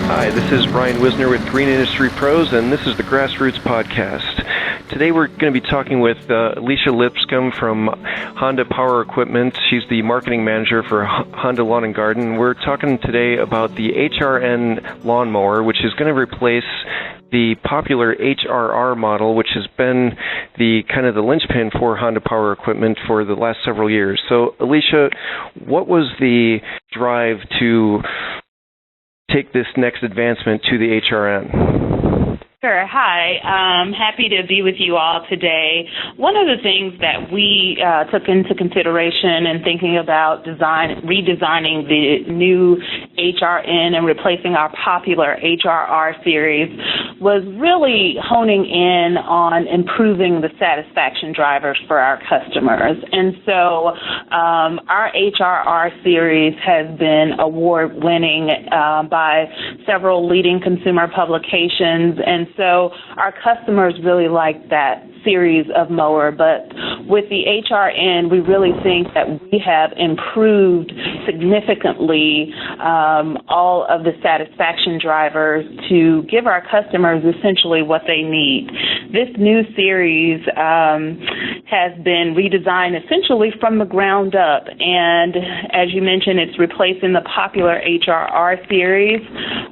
Hi, this is Brian Whisner with Green Industry Pros, and this is the Grassroots Podcast. Today we're going to be talking with Alicia Lipscomb from Honda Power Equipment. She's the marketing manager for Honda Lawn & Garden. We're talking today about the HRN lawnmower, which is going to replace the popular HRR model, which has been the kind of the linchpin for Honda Power Equipment for the last several years. So, Alicia, what was the drive to take this next advancement to the HRN? Sure. Hi. Happy to be with you all today. One of the things that we took into consideration in thinking about redesigning the new HRN and replacing our popular HRR series was really honing in on improving the satisfaction drivers for our customers. And so our HRR series has been award-winning by several leading consumer publications, and so our customers really like that series of mower. But with the HRN, we really think that we have improved significantly all of the satisfaction drivers to give our customers essentially what they need. This new series has been redesigned essentially from the ground up, and as you mentioned, it's replacing the popular HRR series.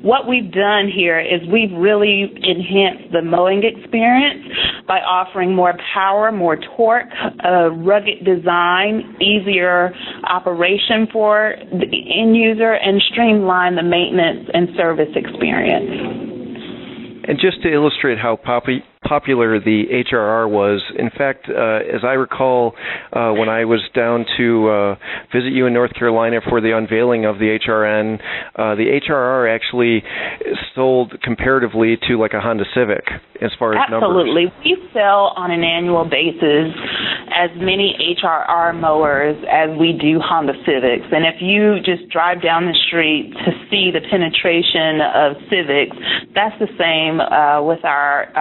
What we've done here is we've really enhanced the mowing experience by offering more power, more torque, a rugged design, easier operation for the end user, and streamline the maintenance and service experience. And just to illustrate how popular the HRR was, in fact, as I recall, when I was down to visit you in North Carolina for the unveiling of the HRN, the HRR actually sold comparatively to like a Honda Civic as far as numbers. Absolutely. We sell on an annual basis as many HRR mowers as we do Honda Civics. And if you just drive down the street to see the penetration of Civics, that's the same with our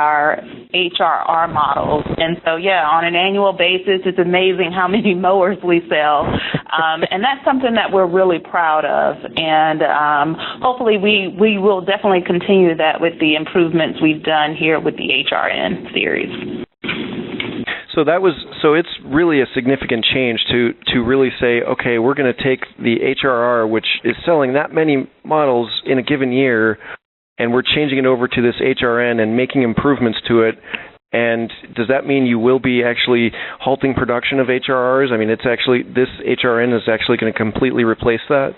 HRR models. And so, yeah, on an annual basis, it's amazing how many mowers we sell. And that's something that we're really proud of. And hopefully we will definitely continue that with the improvements we've done here with the HRN series. So it's really a significant change to really say, okay, we're going to take the HRR, which is selling that many models in a given year, and we're changing it over to this HRN and making improvements to it. And does that mean you will be actually halting production of HRRs? I mean, this HRN is actually going to completely replace that?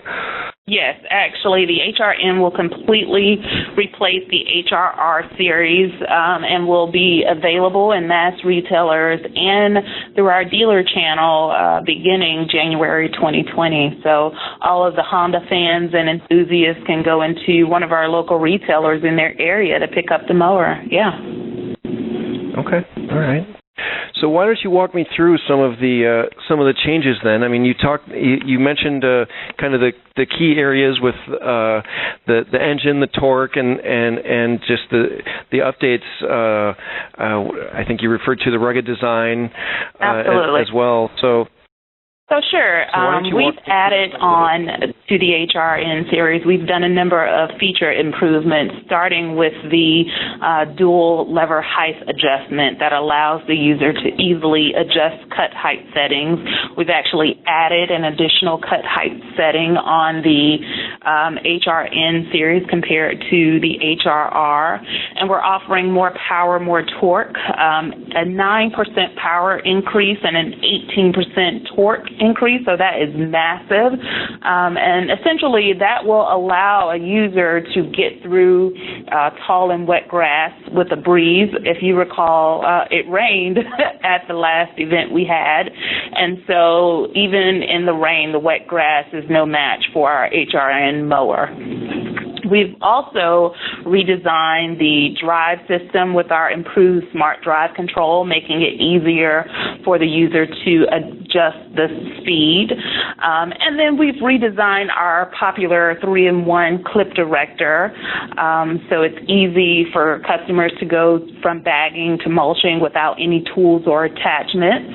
Yes, actually, the HRN will completely replace the HRR series and will be available in mass retailers and through our dealer channel beginning January 2020. So all of the Honda fans and enthusiasts can go into one of our local retailers in their area to pick up the mower. Yeah. Okay. All right. So why don't you walk me through some of the changes then? I mean, you mentioned kind of the key areas with the engine, the torque, and just the updates. I think you referred to the rugged design as well. So sure. We've added on to the HRN series. We've done a number of feature improvements, starting with the dual lever height adjustment that allows the user to easily adjust cut height settings. We've actually added an additional cut height setting on the HRN series compared to the HRR, and we're offering more power, more torque, a 9% power increase and an 18% torque increase, so that is massive. And essentially that will allow a user to get through tall and wet grass with a breeze. If you recall, it rained at the last event we had, and so even in the rain, the wet grass is no match for our HRN mower. We've also redesigned the drive system with our improved smart drive control, making it easier for the user to adjust the speed. And then we've redesigned our popular 3-in-1 clip director, so it's easy for customers to go from bagging to mulching without any tools or attachments.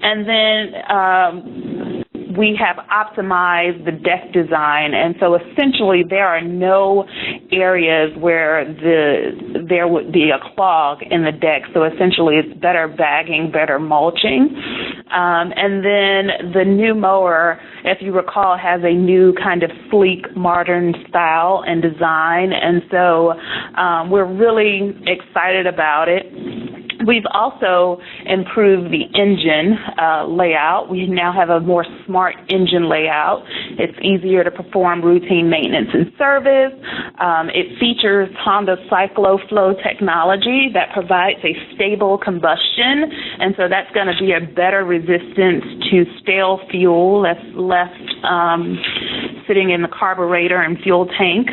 And then we have optimized the deck design, and so essentially there are no areas where there would be a clog in the deck. So essentially it's better bagging, better mulching. And then the new mower, if you recall, has a new kind of sleek, modern style and design, and so we're really excited about it. We've also improved the engine layout. We now have a more smart engine layout. It's easier to perform routine maintenance and service. It features Honda CycloFlow technology that provides a stable combustion, and so that's going to be a better resistance to stale fuel that's left sitting in the carburetor and fuel tank.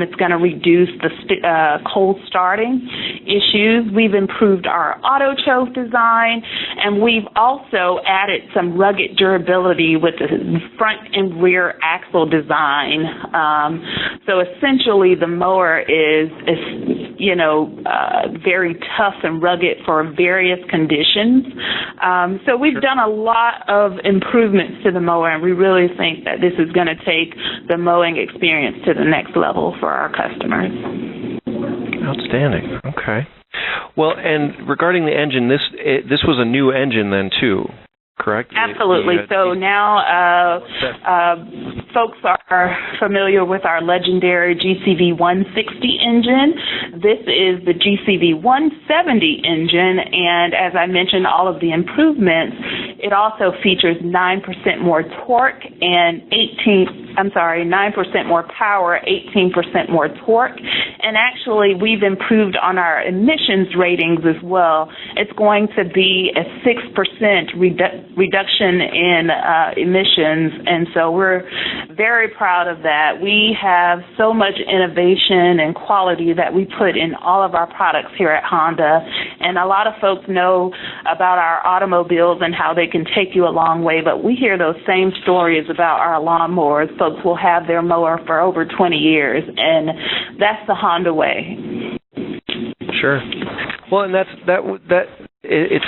It's going to reduce the cold starting issues. We've improved our auto choke design, and we've also added some rugged durability with the front and rear axle design. So essentially the mower is very tough and rugged for various conditions. So we've done a lot of improvements to the mower, and we really think that this is going to take the mowing experience to the next level for our customers. Outstanding. Okay. Well, and regarding the engine, this was a new engine then too, correct? Absolutely. So now folks are familiar with our legendary GCV 160 engine. This is the GCV 170 engine, and as I mentioned, all of the improvements, it also features 9% more torque and 9% more power, 18% more torque. And actually, we've improved on our emissions ratings as well. It's going to be a 6% reduction in emissions, and so we're very proud of that. We have so much innovation and quality that we put in all of our products here at Honda, and a lot of folks know about our automobiles and how they can take you a long way, but we hear those same stories about our lawnmowers. Folks will have their mower for over 20 years, and that's the Honda way. Sure. Well, and it's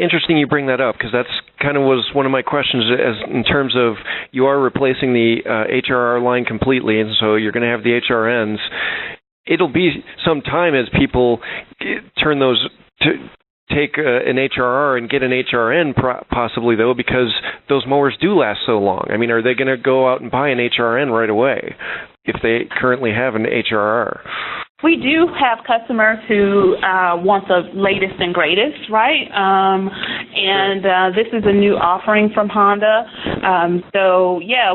interesting you bring that up, because that's kind of was one of my questions, as in terms of you are replacing the HRR line completely, and so you're going to have the HRNs. It'll be some time as people turn those to take an HRR and get an HRN possibly, though, because those mowers do last so long. I mean, are they going to go out and buy an HRN right away if they currently have an HRR? We do have customers who want the latest and greatest, right? This is a new offering from Honda.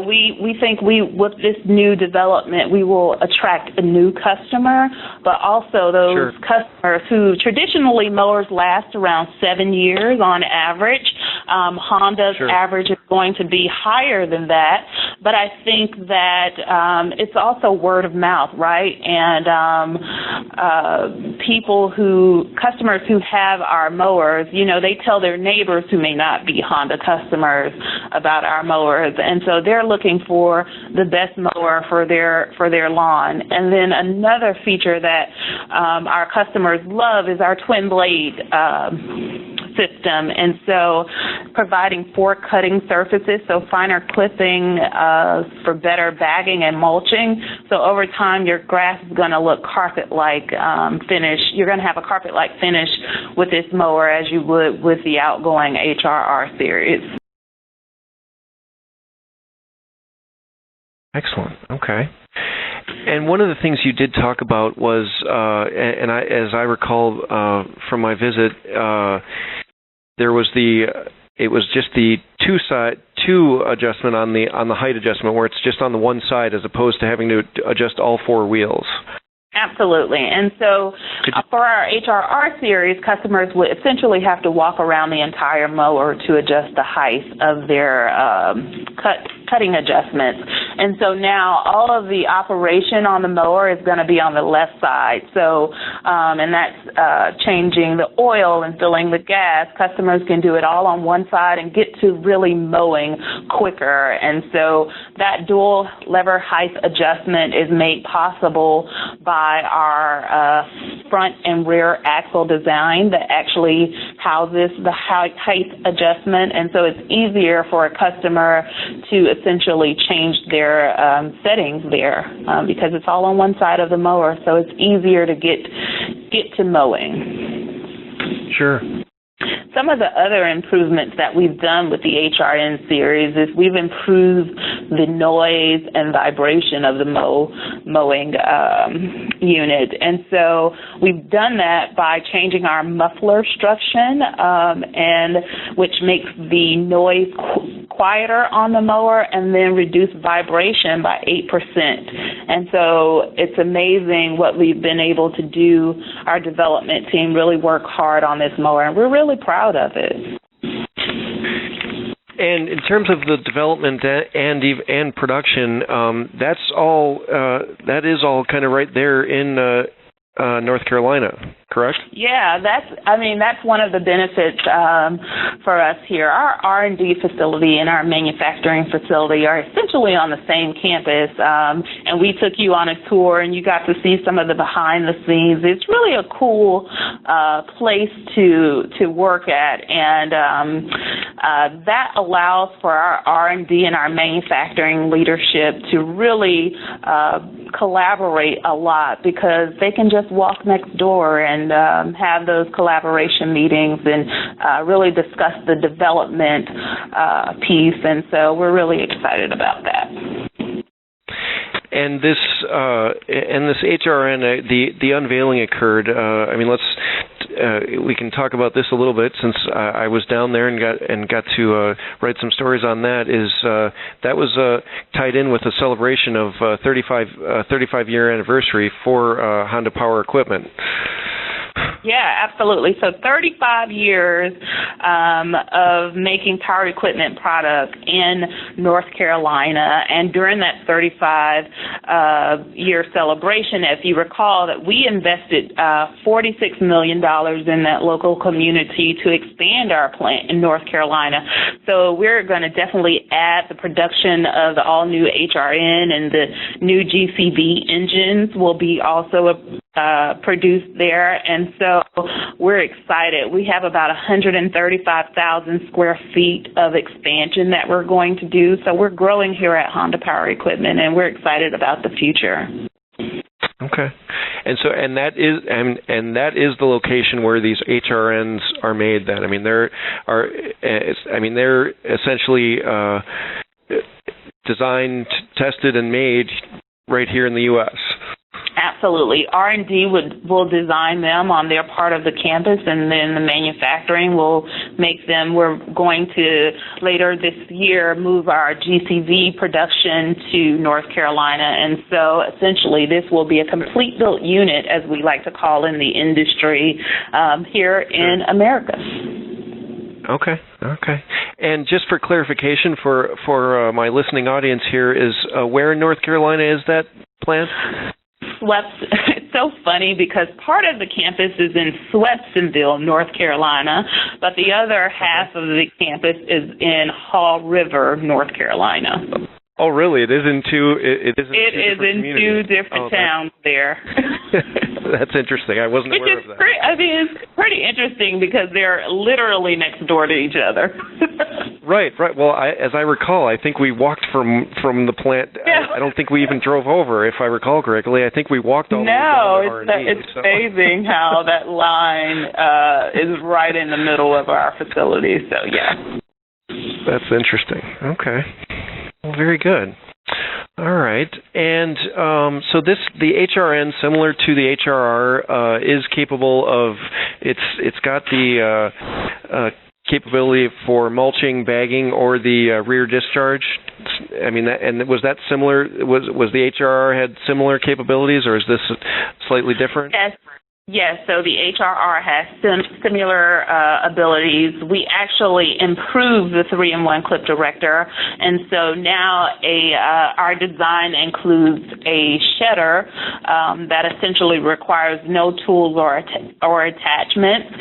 We think with this new development, we will attract a new customer, but also those customers who traditionally mowers last around 7 years on average. Honda's average is going to be higher than that, but I think that it's also word of mouth, right? And customers who have our mowers, they tell their neighbors who may not be Honda customers about our mowers, and so they're looking for the best mower for their lawn. And then another feature that our customers love is our twin blade system, and so providing 4 cutting surfaces, so finer clipping for better bagging and mulching. So over time, your grass is going to look carpet-like finish. You're going to have a carpet-like finish with this mower as you would with the outgoing HRR series. Excellent. Okay. And one of the things you did talk about was, as I recall from my visit, it was just the two adjustment on the height adjustment, where it's just on the one side as opposed to having to adjust all 4 wheels. Absolutely. And so for our HRR series, customers would essentially have to walk around the entire mower to adjust the height of their cutting adjustments. And so now all of the operation on the mower is going to be on the left side. So, and that's changing the oil and filling the gas. Customers can do it all on one side and get to really mowing quicker. And so that dual lever height adjustment is made possible by our front and rear axle design that actually houses the height adjustment, and so it's easier for a customer to essentially change their settings there because it's all on one side of the mower, so it's easier to get to mowing. Sure. Some of the other improvements that we've done with the HRN series is we've improved the noise and vibration of the mowing unit. And so we've done that by changing our muffler structure, and which makes the noise quieter on the mower and then reduce vibration by 8%. And so it's amazing what we've been able to do. Our development team really worked hard on this mower, and we're really proud of it. And in terms of the development and production, that is all kind of right there in North Carolina, correct? Yeah, that's one of the benefits for us here. Our R&D facility and our manufacturing facility are essentially on the same campus, and we took you on a tour and you got to see some of the behind the scenes. It's really a cool place to work at, and that allows for our R&D and our manufacturing leadership to really collaborate a lot, because they can just walk next door and have those collaboration meetings and really discuss the development piece, and so we're really excited about that. And this HRN, the unveiling occurred. We can talk about this a little bit, since I was down there and got to write some stories on that. That was tied in with a celebration of 35-year anniversary for Honda Power Equipment. Yeah, absolutely. So 35 years of making power equipment products in North Carolina, and during that 35-year celebration, if you recall, that we invested $46 million in that local community to expand our plant in North Carolina. So we're going to definitely add the production of the all-new HRN, and the new GCV engines will be also produced there, and so we're excited. We have about 135,000 square feet of expansion that we're going to do, so we're growing here at Honda Power Equipment, and we're excited about the future. Okay, and that is the location where these HRNs are made. Then they're essentially designed, tested, and made right here in the U.S. Absolutely. R&D will design them on their part of the campus, and then the manufacturing will make them. We're going to, later this year, move our GCV production to North Carolina, and so essentially this will be a complete built unit, as we like to call in the industry, here in America. Okay. And just for clarification for my listening audience here, is where in North Carolina is that plant? It's so funny because part of the campus is in Swepsonville, North Carolina, but the other half of the campus is in Haw River, North Carolina. Oh, really? It is in two. It is in two different towns there. That's interesting. I wasn't aware of that. It's pretty interesting because they're literally next door to each other. Right. Well, as I recall, I think we walked from the plant. Yeah. I don't think we even drove over, if I recall correctly. I think we walked all the way down to R&D. It's amazing how that line is right in the middle of our facility. So yeah. That's interesting. Okay. Well, very good. All right. And so the HRN, similar to the HRR, is capable of, it's got the capability for mulching, bagging, or the rear discharge. Was that similar? Was the HRR had similar capabilities, or is this slightly different? Yes, so the HRR has similar abilities. We actually improved the 3-in-1 clip director, and so now our design includes a shedder that essentially requires no tools or attachments,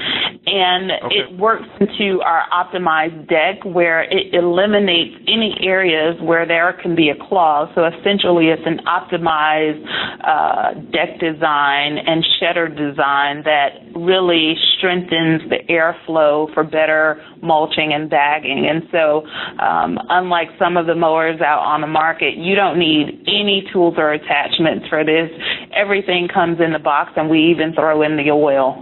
and it works into our optimized deck where it eliminates any areas where there can be a clause. So essentially it's an optimized deck design and shutter design that really strengthens the airflow for better mulching and bagging. And so unlike some of the mowers out on the market, you don't need any tools or attachments for this. Everything comes in the box, and we even throw in the oil.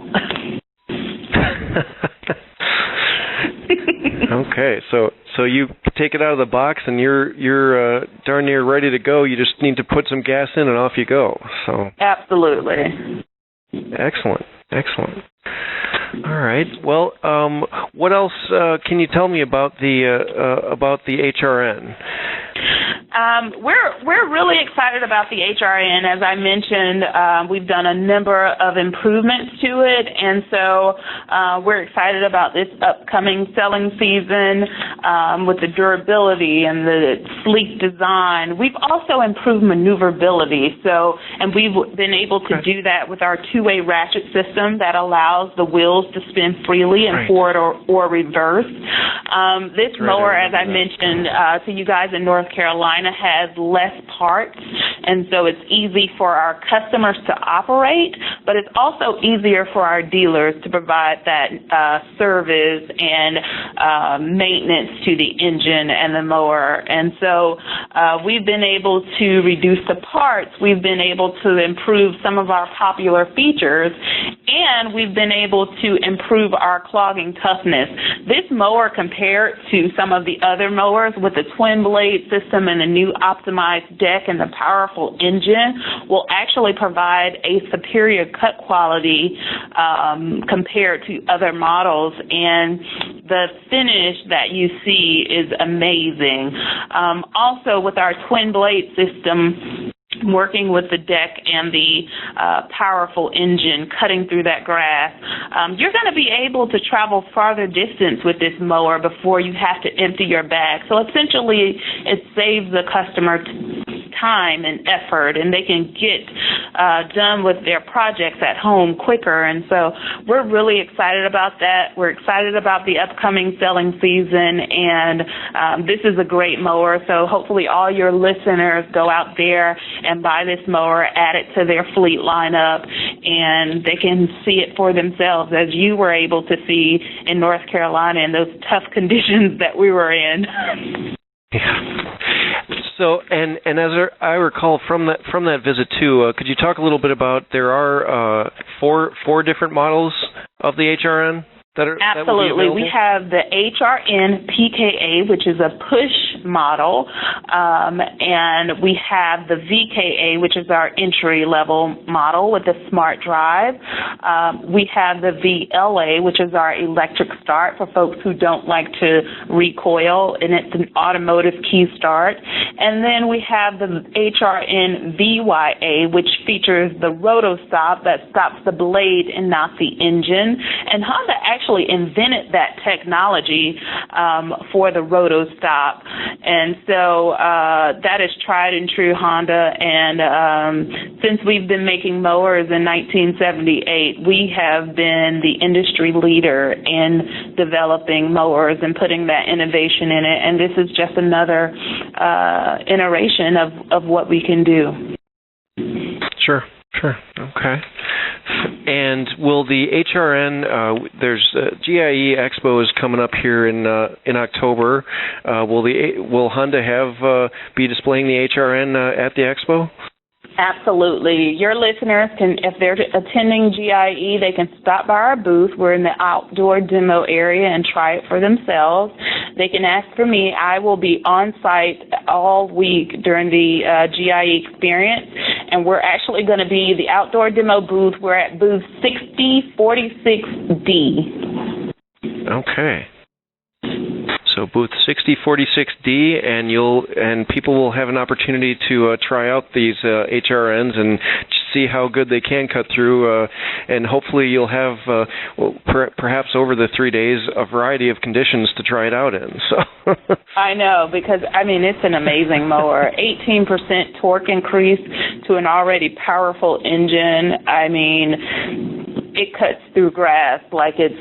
Okay, so you take it out of the box, and you're darn near ready to go. You just need to put some gas in, and off you go. So absolutely. Excellent. All right. Well, what else can you tell me about the HRN? We're really excited about the HRN. As I mentioned, we've done a number of improvements to it, and so we're excited about this upcoming selling season with the durability and the sleek design. We've also improved maneuverability, and we've been able to do that with our two-way ratchet system that allows the wheels to spin freely in forward or reverse. This mower, as I mentioned to you guys in North Carolina, has less parts, and so it's easy for our customers to operate, but it's also easier for our dealers to provide that service and maintenance to the engine and the mower. And so we've been able to reduce the parts, we've been able to improve some of our popular features, and we've been able to improve our clogging toughness. This mower, compared to some of the other mowers with the twin blade system and the new optimized deck and the powerful engine, will actually provide a superior cut quality compared to other models, and the finish that you see is amazing. Also, with our twin blade system, working with the deck and the powerful engine cutting through that grass, you're going to be able to travel farther distance with this mower before you have to empty your bag. So essentially, it saves the customer time and effort, and they can get done with their projects at home quicker. And so we're really excited about that. We're excited about the upcoming selling season, and this is a great mower. So hopefully all your listeners go out there and buy this mower, add it to their fleet lineup, and they can see it for themselves, as you were able to see in North Carolina in those tough conditions that we were in. Yeah. So, and as I recall from that visit too, could you talk a little bit about, there are four different models of the HRN? Absolutely. We have the HRN PKA, which is a push model, and we have the VKA, which is our entry-level model with a smart drive. We have the VLA, which is our electric start for folks who don't like to recoil, and it's an automotive key start. And then we have the HRN VYA, which features the roto stop that stops the blade and not the engine. And Honda actually invented that technology for the roto stop, and so that is tried and true Honda. And since we've been making mowers in 1978, we have been the industry leader in developing mowers and putting that innovation in it, and this is just another iteration of what we can do. Sure. Okay. And will the HRN? There's GIE Expo is coming up here in October. Will Honda be displaying the HRN at the Expo? Absolutely. Your listeners can, if they're attending GIE, they can stop by our booth. We're in the outdoor demo area and try it for themselves. They can ask for me. I will be on site all week during the GIE experience, and we're actually going to be the outdoor demo booth. We're at booth 6046D. Okay. So booth 6046D, and people will have an opportunity to try out these HRNs and see how good they can cut through, and hopefully you'll have, perhaps over the 3 days, a variety of conditions to try it out in. So I know, because, it's an amazing mower. 18% torque increase to an already powerful engine. it cuts through grass like it's,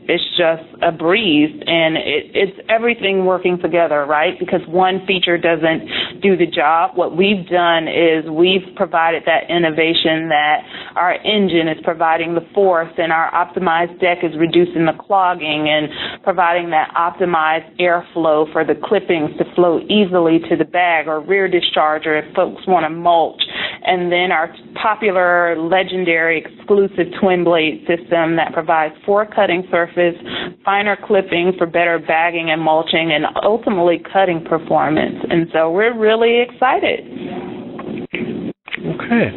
it's just a breeze, and it's everything working together, right? Because one feature doesn't do the job. What we've done is we've provided that innovation that our engine is providing the force, and our optimized deck is reducing the clogging and providing that optimized airflow for the clippings to flow easily to the bag or rear discharger if folks want to mulch. And then our popular, legendary, exclusive twin blade system that provides 4 cutting surface, finer clipping for better bagging and mulching, and ultimately cutting performance. And so we're really excited. Okay.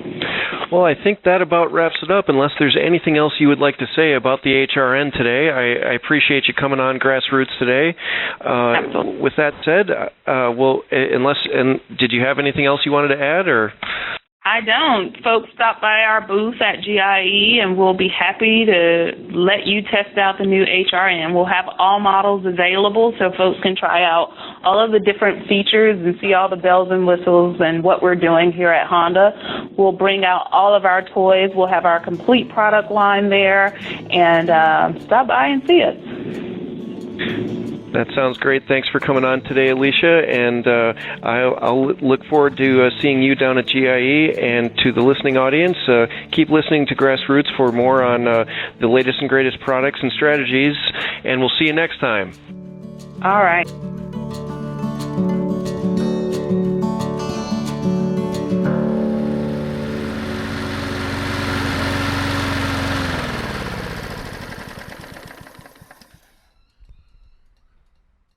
Well, I think that about wraps it up, unless there's anything else you would like to say about the HRN today. I appreciate you coming on Grassroots today. Absolutely. With that said, did you have anything else you wanted to add, or? I don't. Folks, stop by our booth at GIE, and we'll be happy to let you test out the new HRN. We'll have all models available so folks can try out all of the different features and see all the bells and whistles and what we're doing here at Honda. We'll bring out all of our toys. We'll have our complete product line there, and stop by and see us. That sounds great. Thanks for coming on today, Alicia, and I'll look forward to seeing you down at GIE. And to the listening audience, keep listening to Grassroots for more on the latest and greatest products and strategies, and we'll see you next time. All right.